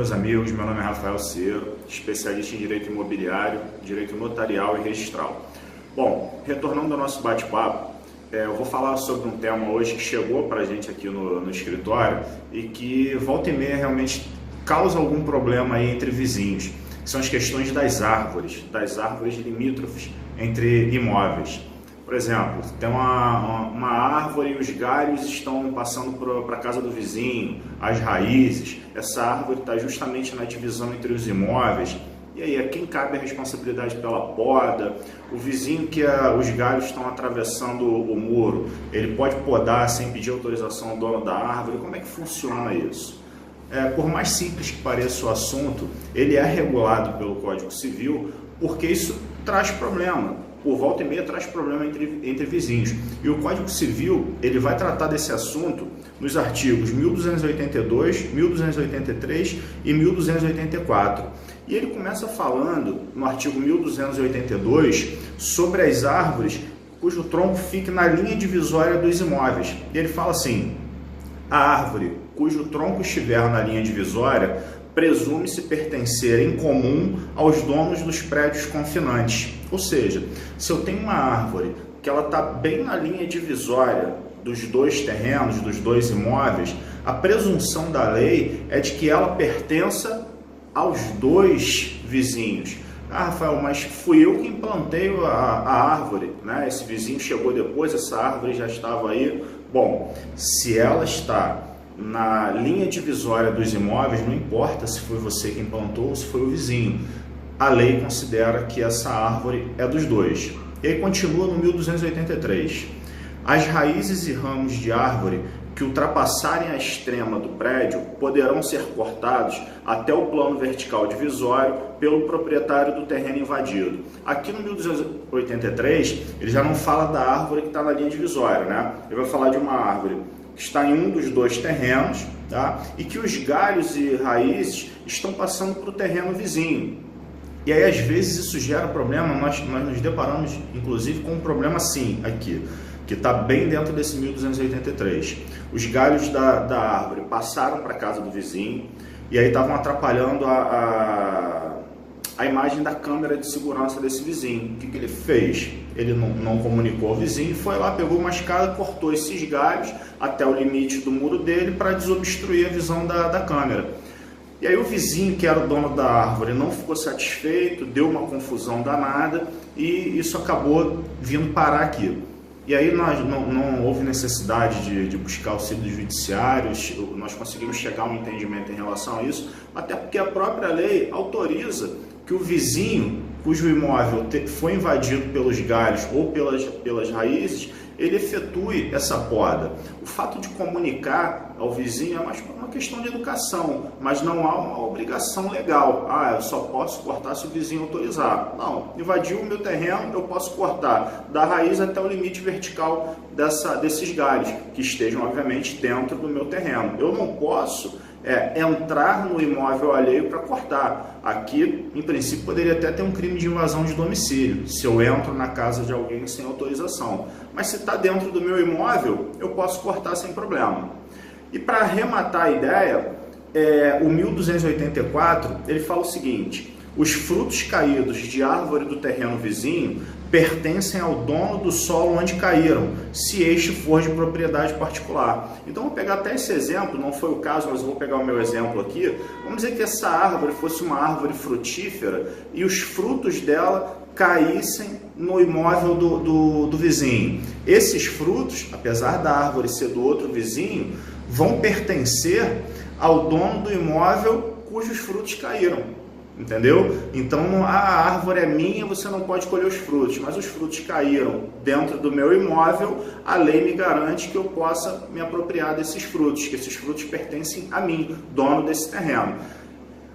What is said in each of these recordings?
meus amigos, meu nome é Rafael Cero, especialista em Direito Imobiliário, Direito Notarial e Registral. Bom, retornando ao nosso bate-papo, eu vou falar sobre um tema hoje que chegou para a gente aqui no escritório e que volta e meia realmente causa algum problema aí entre vizinhos, que são as questões das árvores limítrofes entre imóveis. Por exemplo, tem uma árvore e os galhos estão passando para a casa do vizinho, as raízes, essa árvore está justamente na divisão entre os imóveis. E aí, a quem cabe a responsabilidade pela poda? O vizinho que os galhos estão atravessando o muro, ele pode podar sem pedir autorização ao dono da árvore? Como é que funciona isso? Por mais simples que pareça o assunto, ele é regulado pelo Código Civil porque isso traz problema. Por volta e meia traz problema entre vizinhos. E o Código Civil ele vai tratar desse assunto nos artigos 1282, 1283 e 1284. E ele começa falando no artigo 1282 sobre as árvores cujo tronco fique na linha divisória dos imóveis. E ele fala assim: a árvore cujo tronco estiver na linha divisória presume-se pertencer em comum aos donos dos prédios confinantes. Ou seja, se eu tenho uma árvore que ela está bem na linha divisória dos dois terrenos, dos dois imóveis, a presunção da lei é de que ela pertença aos dois vizinhos. Ah, Rafael, mas fui eu que implantei a árvore, né? Esse vizinho chegou depois, essa árvore já estava aí. Bom, se ela está na linha divisória dos imóveis, não importa se foi você que implantou ou se foi o vizinho, a lei considera que essa árvore é dos dois. E aí continua no 1283. As raízes e ramos de árvore que ultrapassarem a extrema do prédio poderão ser cortados até o plano vertical divisório pelo proprietário do terreno invadido. Aqui no 1283, ele já não fala da árvore que está na linha divisória, né? Ele vai falar de uma árvore que está em um dos dois terrenos, tá? E que os galhos e raízes estão passando para o terreno vizinho. E aí, às vezes, isso gera problema. Nós nos deparamos, inclusive, com um problema assim aqui, que está bem dentro desse 1283. Os galhos da árvore passaram para a casa do vizinho e aí estavam atrapalhando a imagem da câmera de segurança desse vizinho. O que ele fez? Ele não comunicou ao vizinho, foi lá, pegou uma escada, cortou esses galhos até o limite do muro dele para desobstruir a visão da câmera. E aí o vizinho, que era o dono da árvore, não ficou satisfeito, deu uma confusão danada e isso acabou vindo parar aqui. E aí não houve necessidade de buscar auxílios judiciários, nós conseguimos chegar a um entendimento em relação a isso, até porque a própria lei autoriza que o vizinho cujo imóvel foi invadido pelos galhos ou pelas raízes, ele efetue essa poda. O fato de comunicar ao vizinho é mais uma questão de educação, mas não há uma obrigação legal. Ah, eu só posso cortar se o vizinho autorizar. Não, invadiu o meu terreno, eu posso cortar da raiz até o limite vertical desses galhos, que estejam, obviamente, dentro do meu terreno. Eu não posso entrar no imóvel alheio para cortar. Aqui, em princípio, poderia até ter um crime de invasão de domicílio, se eu entro na casa de alguém sem autorização. Mas se está dentro do meu imóvel, eu posso cortar sem problema. E para arrematar a ideia, o 1284, ele fala o seguinte: os frutos caídos de árvore do terreno vizinho pertencem ao dono do solo onde caíram, se este for de propriedade particular. Então, vou pegar até esse exemplo, não foi o caso, mas eu vou pegar o meu exemplo aqui. Vamos dizer que essa árvore fosse uma árvore frutífera e os frutos dela caíssem no imóvel do vizinho. Esses frutos, apesar da árvore ser do outro vizinho, vão pertencer ao dono do imóvel cujos frutos caíram. Entendeu? Então, a árvore é minha, você não pode colher os frutos, mas os frutos caíram dentro do meu imóvel, a lei me garante que eu possa me apropriar desses frutos, que esses frutos pertencem a mim, dono desse terreno.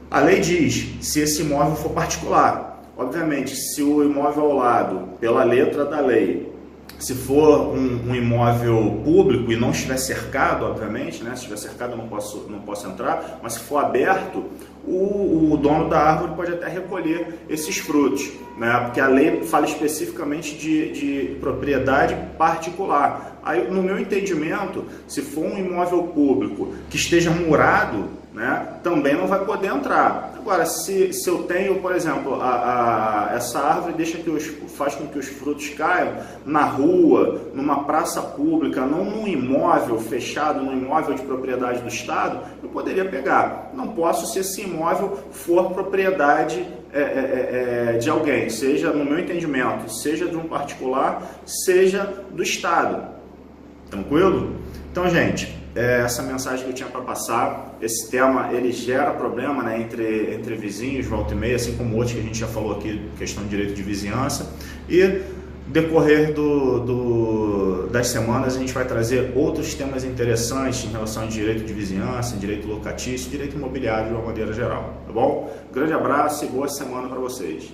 A lei diz, se esse imóvel for particular, obviamente, se o imóvel ao lado, pela letra da lei, se for um imóvel público e não estiver cercado, obviamente, né? Se estiver cercado eu não posso entrar, mas se for aberto, o dono da árvore pode até recolher esses frutos, né? Porque a lei fala especificamente de propriedade particular. Aí, no meu entendimento, se for um imóvel público que esteja murado, né, também não vai poder entrar. Agora, se eu tenho, por exemplo, essa árvore faz com que os frutos caiam na rua, numa praça pública, não num imóvel fechado, num imóvel de propriedade do Estado, eu poderia pegar. Não posso se esse imóvel for propriedade de alguém, seja, no meu entendimento, seja de um particular, seja do Estado. Tranquilo? Então, gente, essa mensagem que eu tinha para passar. Esse tema, ele gera problema, né, entre vizinhos, volta e meia, assim como outros que a gente já falou aqui, questão de direito de vizinhança. E decorrer das semanas a gente vai trazer outros temas interessantes em relação a direito de vizinhança, direito locatício, direito imobiliário de uma maneira geral, tá bom? Grande abraço e boa semana para vocês.